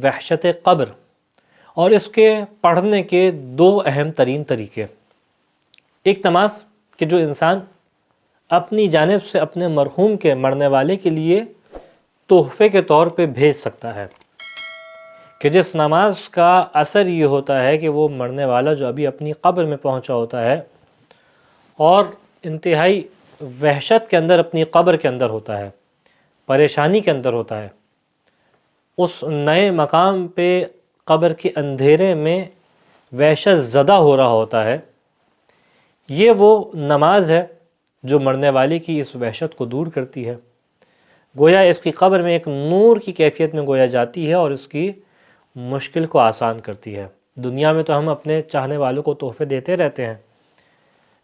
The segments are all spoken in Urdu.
وحشت قبر اور اس کے پڑھنے کے دو اہم ترین طریقے. ایک نماز کہ جو انسان اپنی جانب سے اپنے مرحوم کے مرنے والے کے لیے تحفے کے طور پہ بھیج سکتا ہے، کہ جس نماز کا اثر یہ ہوتا ہے کہ وہ مرنے والا جو ابھی اپنی قبر میں پہنچا ہوتا ہے اور انتہائی وحشت کے اندر اپنی قبر کے اندر ہوتا ہے، پریشانی کے اندر ہوتا ہے، اس نئے مقام پہ قبر کے اندھیرے میں وحشت زدہ ہو رہا ہوتا ہے، یہ وہ نماز ہے جو مرنے والے کی اس وحشت کو دور کرتی ہے. گویا اس کی قبر میں ایک نور کی کیفیت میں گویا جاتی ہے اور اس کی مشکل کو آسان کرتی ہے. دنیا میں تو ہم اپنے چاہنے والوں کو تحفے دیتے رہتے ہیں،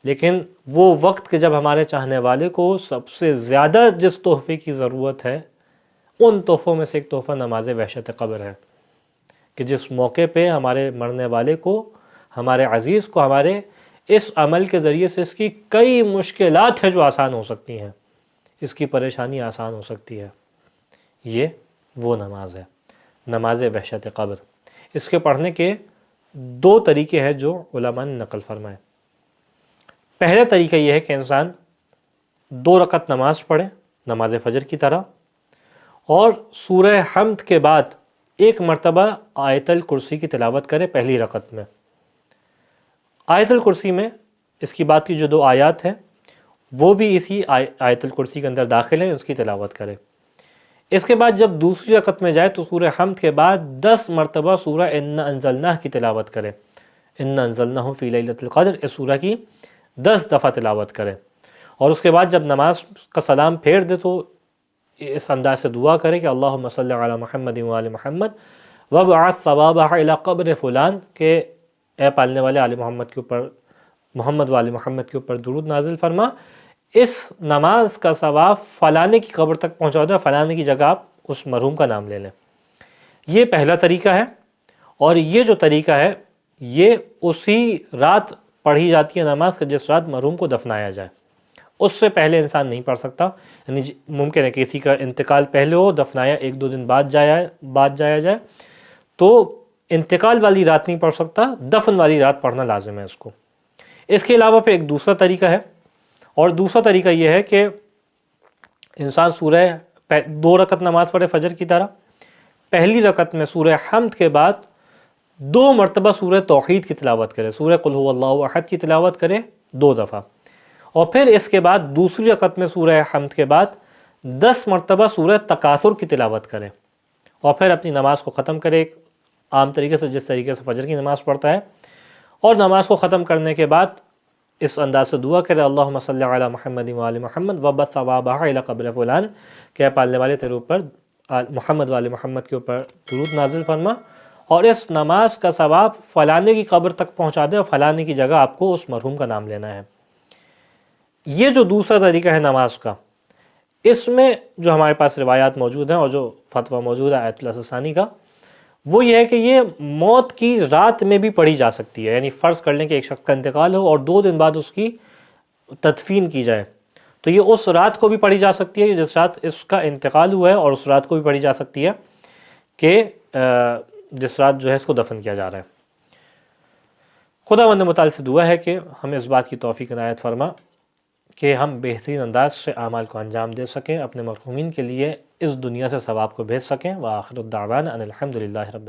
لیکن وہ وقت کہ جب ہمارے چاہنے والے کو سب سے زیادہ جس تحفے کی ضرورت ہے، ان تحفوں میں سے ایک تحفہ نماز وحشت قبر ہے، کہ جس موقع پہ ہمارے مرنے والے کو، ہمارے عزیز کو، ہمارے اس عمل کے ذریعے سے اس کی کئی مشکلات ہیں جو آسان ہو سکتی ہیں، اس کی پریشانی آسان ہو سکتی ہے. یہ وہ نماز ہے، نماز وحشت قبر. اس کے پڑھنے کے دو طریقے ہیں جو علماء نے نقل فرمائے. پہلا طریقہ یہ ہے کہ انسان 2 رکعت نماز پڑھے نماز فجر کی طرح، اور سورہ حمد کے بعد 1 مرتبہ آیت الکرسی کی تلاوت کرے پہلی رکعت میں. آیت الکرسی میں اس کی بات کی جو 2 آیات ہیں وہ بھی اسی آیت الکرسی کے اندر داخل ہیں، اس کی تلاوت کرے. اس کے بعد جب دوسری رکعت میں جائے تو سورہ حمد کے بعد 10 مرتبہ سورہ انا انزلناہ کی تلاوت کرے. انا انزلناہ فی لیلۃ القدر، اس سورہ کی 10 دفعہ تلاوت کرے. اور اس کے بعد جب نماز کا سلام پھیر دے تو اس انداز سے دعا کرے کہ اللہم صلی علی محمد وآل محمد وابعث ثوابہ الی قبر فلان، کہ اے پالنے والے آل محمد کے اوپر، محمد وآل محمد کے اوپر درود نازل فرما، اس نماز کا ثواب فلانے کی قبر تک پہنچا دے، فلانے کی جگہ آپ اس مرحوم کا نام لے لیں. یہ پہلا طریقہ ہے. اور یہ جو طریقہ ہے یہ اسی رات پڑھی جاتی ہے نماز، کہ جس رات مرحوم کو دفنایا جائے. اس سے پہلے انسان نہیں پڑھ سکتا. یعنی ممکن ہے کہ کسی کا انتقال پہلے ہو، دفنایا 1-2 دن بعد جایا جائے، تو انتقال والی رات نہیں پڑھ سکتا، دفن والی رات پڑھنا لازم ہے اس کو. اس کے علاوہ پہ ایک دوسرا طریقہ ہے، اور دوسرا طریقہ یہ ہے کہ انسان 2 رکعت نماز پڑھے فجر کی طرح، پہلی رکعت میں سورہ حمد کے بعد 2 مرتبہ سورہ توحید کی تلاوت کرے، سورہ قل هو اللہ احد کی تلاوت کرے 2 دفعہ. اور پھر اس کے بعد دوسری رکعت میں سورہ حمد کے بعد 10 مرتبہ سورہ تکاثر کی تلاوت کرے، اور پھر اپنی نماز کو ختم کرے عام طریقے سے، جس طریقے سے فجر کی نماز پڑھتا ہے. اور نماز کو ختم کرنے کے بعد اس انداز سے دعا کرے اللہم صلی علی محمد وآل محمد وابعث ثوابہ الی قبر فلان، کہ اے پالنے والے تیرے اوپر، محمد وآل محمد کے اوپر درود نازل فرما، اور اس نماز کا ثواب فلانے کی قبر تک پہنچا دے، اور فلانے کی جگہ آپ کو اس مرحوم کا نام لینا ہے. یہ جو دوسرا طریقہ ہے نماز کا، اس میں جو ہمارے پاس روایات موجود ہیں اور جو فتویٰ موجود ہے آیت اللہ ثانی کا، وہ یہ ہے کہ یہ موت کی رات میں بھی پڑھی جا سکتی ہے. یعنی فرض کر لیں کہ ایک شخص کا انتقال ہو اور 2 دن بعد اس کی تدفین کی جائے، تو یہ اس رات کو بھی پڑھی جا سکتی ہے جس رات اس کا انتقال ہوا ہے، اور اس رات کو بھی پڑھی جا سکتی ہے کہ جس رات جو ہے اس کو دفن کیا جا رہا ہے. خداوند متعال سے دعا ہے کہ ہمیں اس بات کی توفیق عنایت فرما کہ ہم بہترین انداز سے اعمال کو انجام دے سکیں، اپنے مرحومین کے لیے اس دنیا سے ثواب کو بھیج سکیں. وآخر الدعوانا ان الحمد للہ رب العالمین.